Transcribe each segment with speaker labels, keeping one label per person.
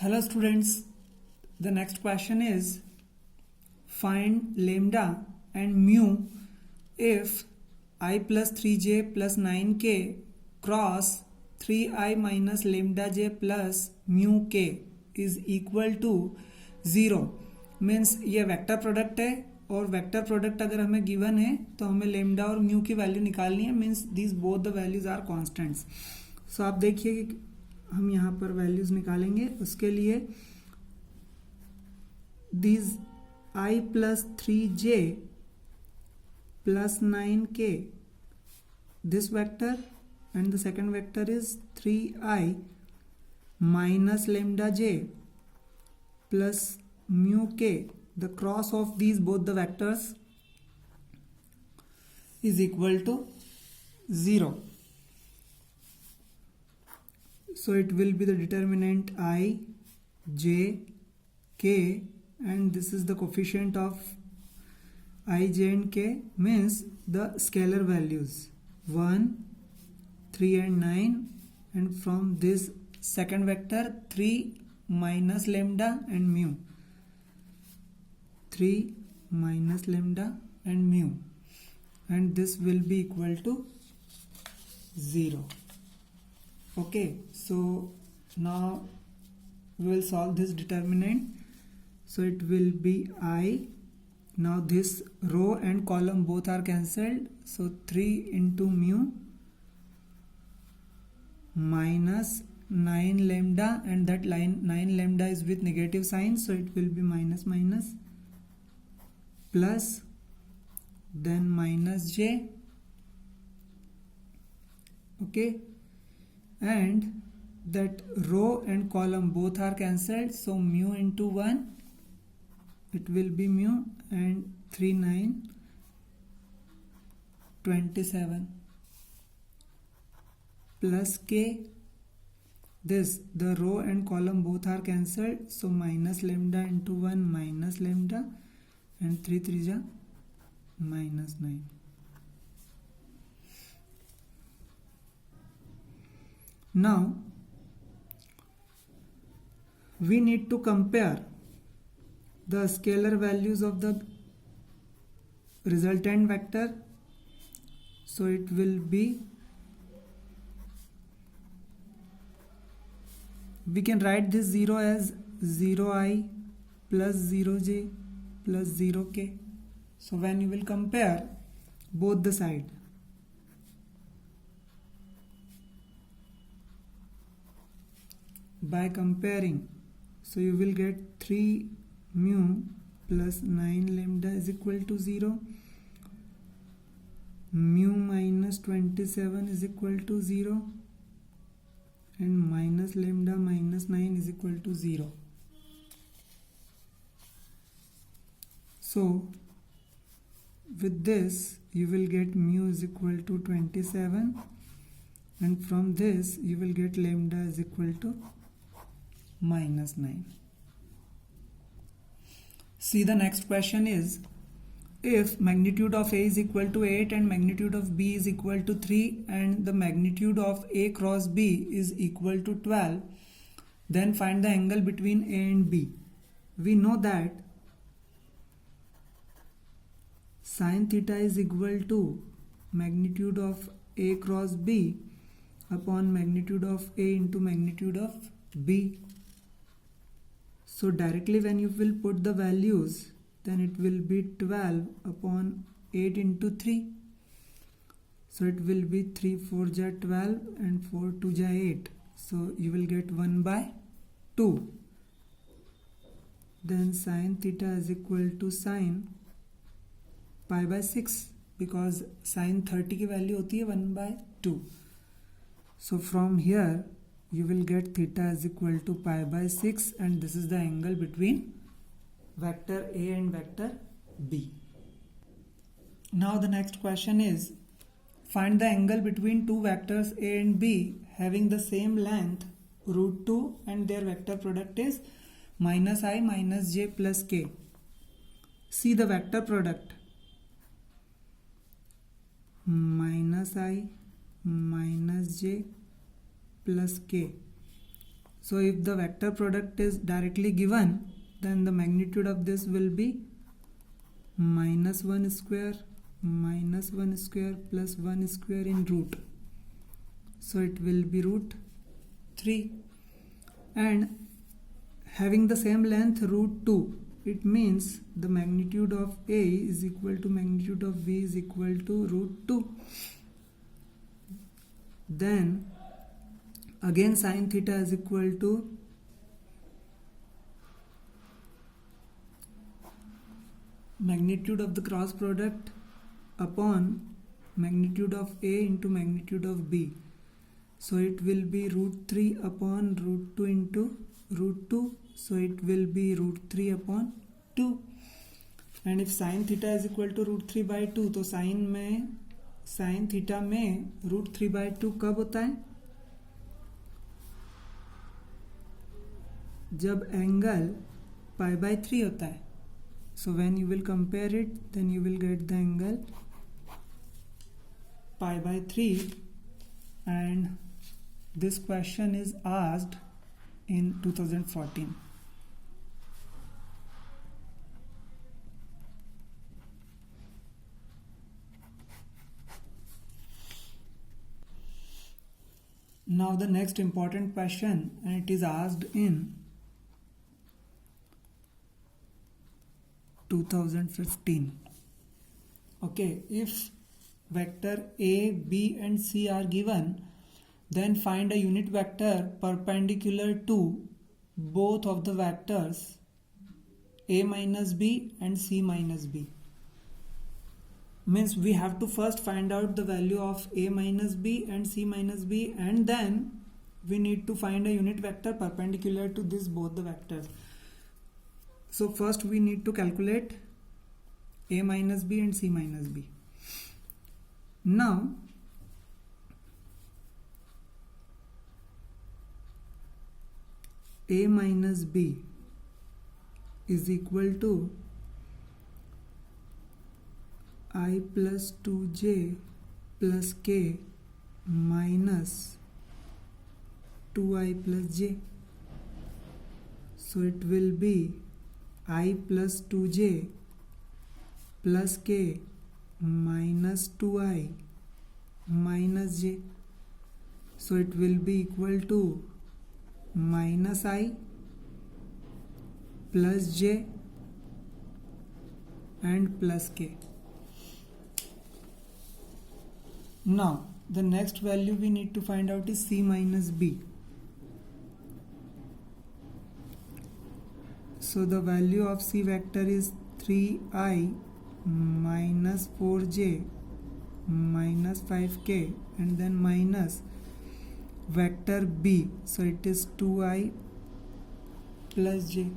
Speaker 1: Hello students, the next question is find lambda and mu if I plus 3j plus 9k cross 3i minus lambda j plus mu k is equal to 0. Means ये vector product है और vector product अगर हमें given है तो हमें lambda और mu की वैल्यू निकालनी है. Means these both the values are constants. So आप देखिए कि हम यहाँ पर वैल्यूज निकालेंगे. उसके लिए these I plus 3j plus 9k this vector and the second vector is 3i minus lambda j plus mu k. The cross of these both the vectors is equal to 0. So it will be the determinant I, j, k, and this is the coefficient of I, j and k, means the scalar values 1, 3 and 9, and from this second vector 3 minus lambda and mu. 3 minus lambda and mu, and this will be equal to 0. Okay, so now we will solve this determinant. So it will be I. Now this row and column both are cancelled, so 3 into mu minus 9 lambda, and that line 9 lambda is with negative sign, so it will be minus minus plus then minus j. Okay, and that row and column both are cancelled, so mu into 1 it will be mu, and 3 9 27 plus k. This the row and column both are cancelled, so minus lambda into 1 minus lambda, and 3 3 ja minus 9. Now we need to compare the scalar values of the resultant vector. So it will be, we can write this 0 as 0i plus 0j plus 0k. So when you will compare both the side, by comparing, so you will get 3 mu plus 9 lambda is equal to 0, mu minus 27 is equal to 0, and minus lambda minus 9 is equal to 0. So with this you will get mu is equal to 27, and from this you will get lambda is equal to minus 9. See, the next question is, if magnitude of A is equal to 8 and magnitude of B is equal to 3 and the magnitude of A cross B is equal to 12, then find the angle between A and B. We know that sin theta is equal to magnitude of A cross B upon magnitude of A into magnitude of B. So directly when you will put the values, then it will be 12 upon 8 into 3. So it will be 3 4 ja 12 and 4 2 ja 8. So you will get 1 by 2. Then sin theta is equal to sin pi by 6, because sin 30 की value होती है 1 by 2. So from here you will get theta is equal to pi by 6, and this is the angle between vector A and vector B. Now the next question is, find the angle between two vectors A and B having the same length root 2 and their vector product is minus I minus j plus k. See the vector product, minus I minus j plus k. So if the vector product is directly given, then the magnitude of this will be minus 1 square plus 1 square in root. So it will be root 3, and having the same length root 2, it means the magnitude of A is equal to magnitude of B is equal to root 2. Then again sin theta is equal to magnitude of the cross product upon magnitude of A into magnitude of B. So it will be root 3 upon root 2 into root 2. So it will be root 3 upon 2. And if sin theta is equal to root 3 by 2, तो sin theta में root 3 by 2 कब होता है? जब angle pi by 3 होता है. So when you will compare it, then you will get the angle pi by 3, and this question is asked in 2014. Now the next important question, and it is asked in 2015. Okay, if vector A, B and C are given, then find a unit vector perpendicular to both of the vectors A minus B and C minus B. Means we have to first find out the value of A minus B and C minus B, and then we need to find a unit vector perpendicular to this both the vectors. So first we need to calculate A minus B and C minus B. Now A minus B is equal to I plus 2j plus k minus 2i plus j. So it will be I plus 2j plus k minus 2i minus j. So it will be equal to minus I plus j and plus k. Now the next value we need to find out is C minus B. So the value of C vector is 3i minus 4j minus 5k, and then minus vector B. So it is 2i plus j.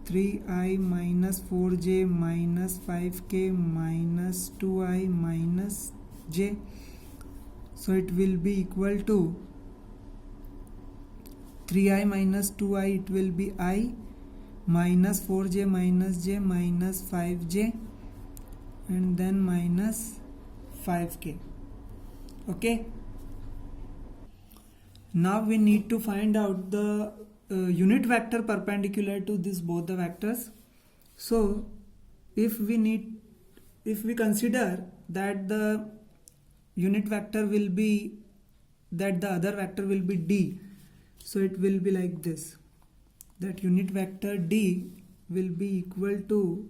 Speaker 1: 3i minus 4j minus 5k minus 2i minus j. So it will be equal to 3i minus 2i, it will be I minus 4j minus j minus 5j, and then minus 5k. Okay. Now we need to find out the unit vector perpendicular to this both the vectors. So if we consider that the unit vector will be that the other vector will be D, so it will be like this, that unit vector D will be equal to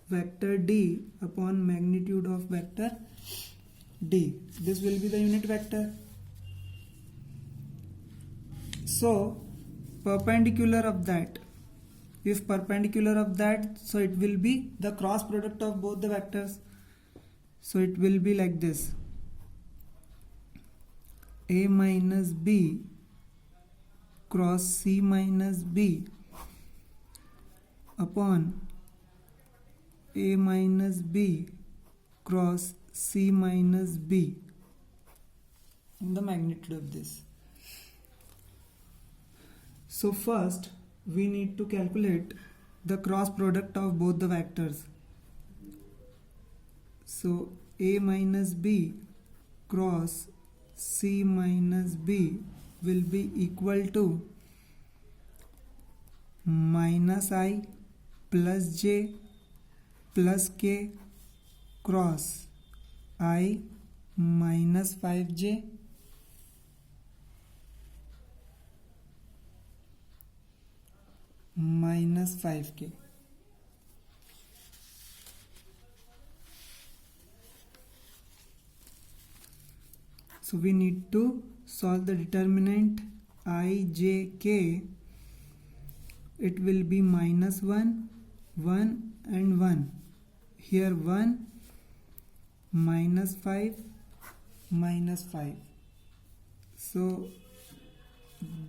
Speaker 1: vector D upon magnitude of vector D. This will be the unit vector. So perpendicular of that, if perpendicular of that, so it will be the cross product of both the vectors. So it will be like this, A minus B cross C minus B upon A minus B cross C minus B in the magnitude of this. So first we need to calculate the cross product of both the vectors. So A minus B cross C minus B will be equal to minus I plus J plus K cross I minus 5J minus 5K. So we need to solve the determinant I, J, K. It will be minus 1, 1 and 1. Here 1, minus 5, minus 5. So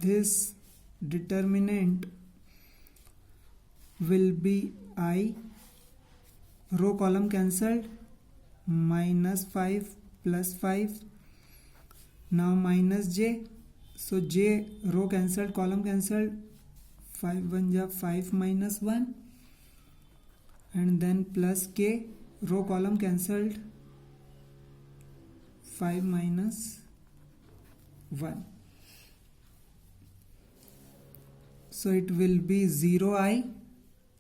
Speaker 1: this determinant will be I, row column cancelled, minus 5 plus 5. Now minus J, so J row cancelled, column cancelled, 5 1 ja 5 minus 1, and then plus K, row column cancelled, 5 minus 1. So it will be 0I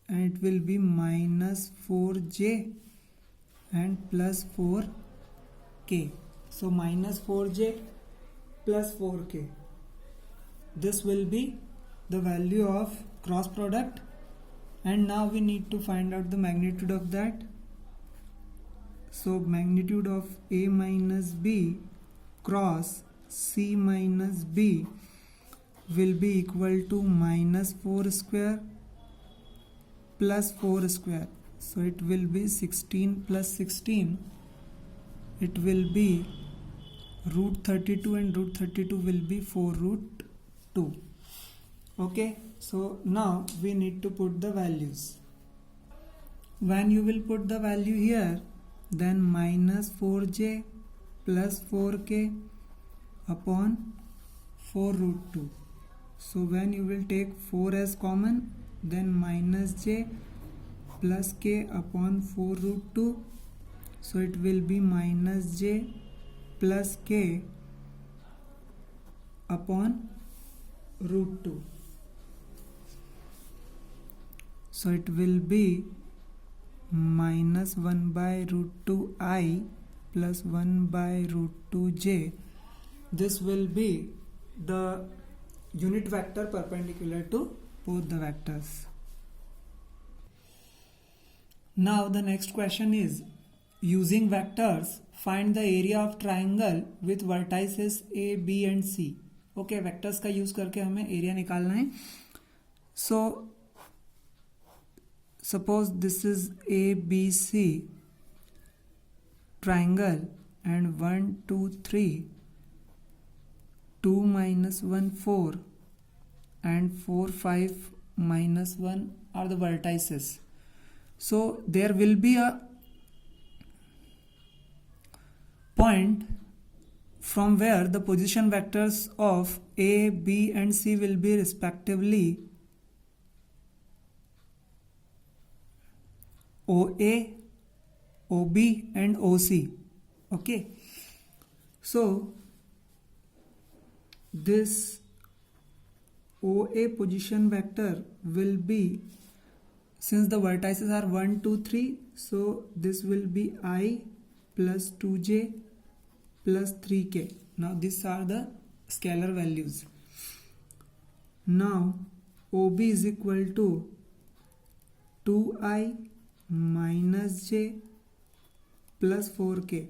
Speaker 1: and it will be minus 4J and plus 4K. So minus 4J plus 4K. This will be the value of cross product, and now we need to find out the magnitude of that. So magnitude of A minus B cross C minus B will be equal to minus 4 square plus 4 square. So it will be 16 plus 16. It will be root 32, and root 32 will be 4 root 2. Okay, so now we need to put the values. When you will put the value here, then minus 4J plus 4K upon 4 root 2. So when you will take 4 as common, then minus J plus K upon 4 root 2. So it will be minus J plus K upon root 2. So it will be minus 1 by root 2 I plus 1 by root 2 J. This will be the unit vector perpendicular to both the vectors. Now the next question is, using vectors find the area of triangle with vertices A, B and C. Okay, vectors का use करके हमें area निकालना है. So suppose this is ABC triangle and 1 2 3, 2 minus 1 4 and 4 5 minus 1 are the vertices. So there will be a point from where the position vectors of A, B and C will be respectively OA, OB and OC. Okay, so this OA position vector will be, since the vertices are 1 2 3, so this will be I plus 2J plus 3K. Now these are the scalar values. Now OB is equal to 2I minus J plus 4K,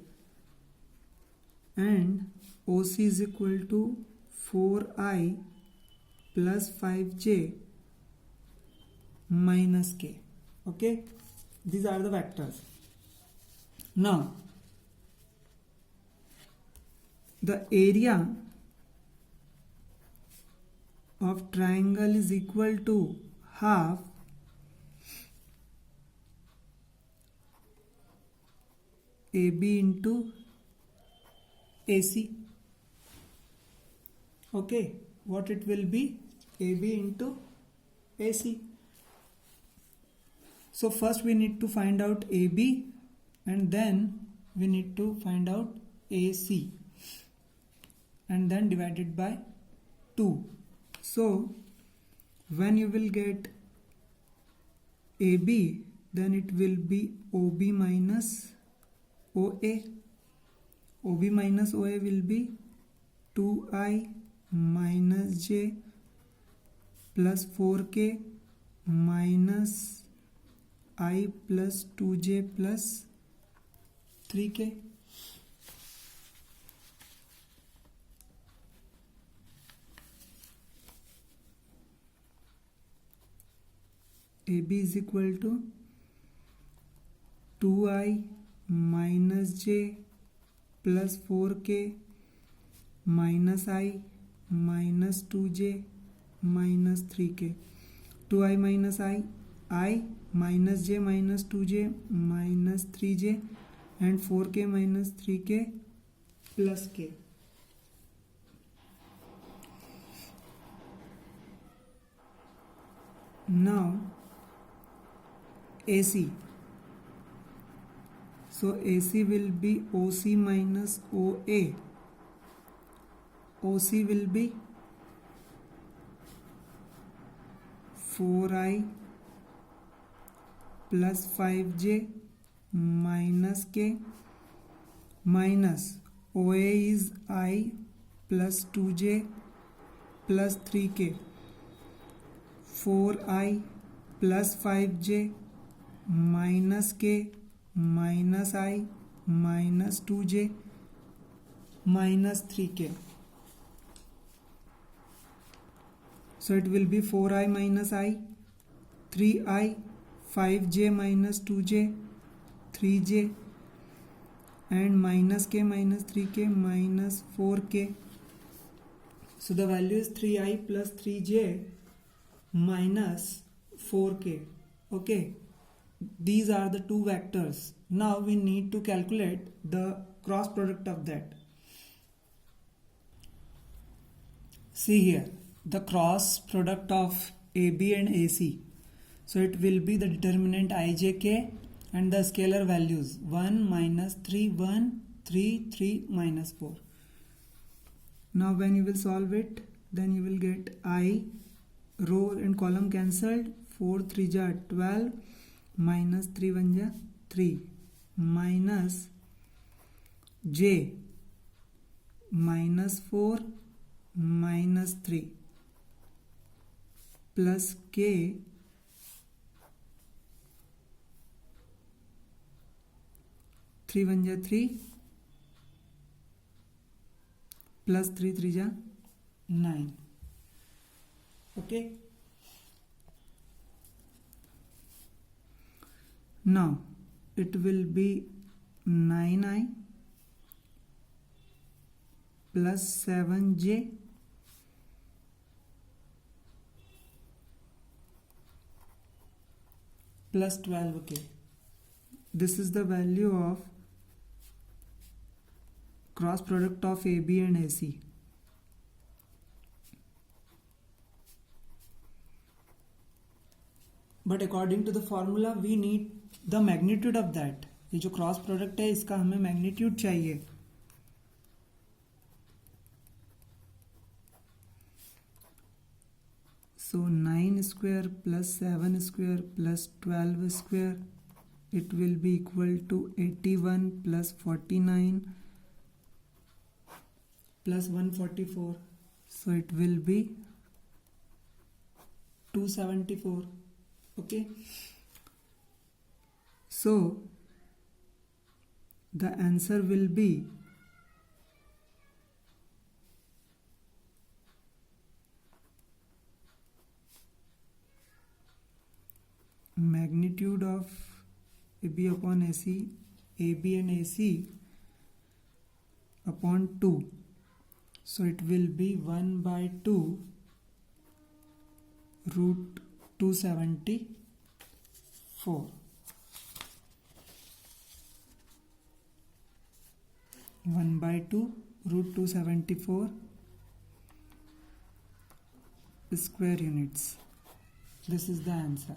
Speaker 1: and OC is equal to 4I plus 5J minus K. Okay, these are the vectors. Now the area of triangle is equal to half AB into AC. Okay, what it will be? AB into AC. So first we need to find out AB and then we need to find out AC. and then divided by 2. So when you will get AB, then it will be OB minus OA. OB minus OA will be 2I minus J plus 4K minus I plus 2J plus 3K. AB is equal to 2I minus J plus 4K minus I minus 2J minus 3K. 2I minus I minus J minus 2J minus 3J and 4K minus 3K plus K. Now AC. So AC will be OC minus OA. OC will be 4I plus 5J minus K minus OA is I plus 2J plus 3K. 4I plus 5J minus K minus I minus 2J minus 3K. So it will be 4I minus I, 3I, 5J minus 2J, 3J and minus K minus 3K minus 4K. So the value is 3I plus 3J minus 4K. Okay, these are the two vectors. Now we need to calculate the cross product of that. See here, the cross product of AB and AC. So it will be the determinant ijk and the scalar values 1 minus 3 1 3 3 minus 4. Now when you will solve it, then you will get I, row and column cancelled, 4 3 ja 12 minus 3 1 ja 3 minus J minus 4 minus 3 plus K three 1 ja 3 plus 3 3 ja 9. Okay. Now it will be 9I plus 7J plus 12K. This is the value of cross product of AB and AC. But according to the formula we need the magnitude of that. ये जो cross product है इसका हमें magnitude चाहिए. So 9 square plus 7 square plus 12 square, it will be equal to 81 plus 49 plus 144. So it will be 274. Okay. So the answer will be magnitude of AB upon AC, AB and AC upon 2. So it will be 1 by 2 root 274. 1 by 2 root 274 square units. This is the answer.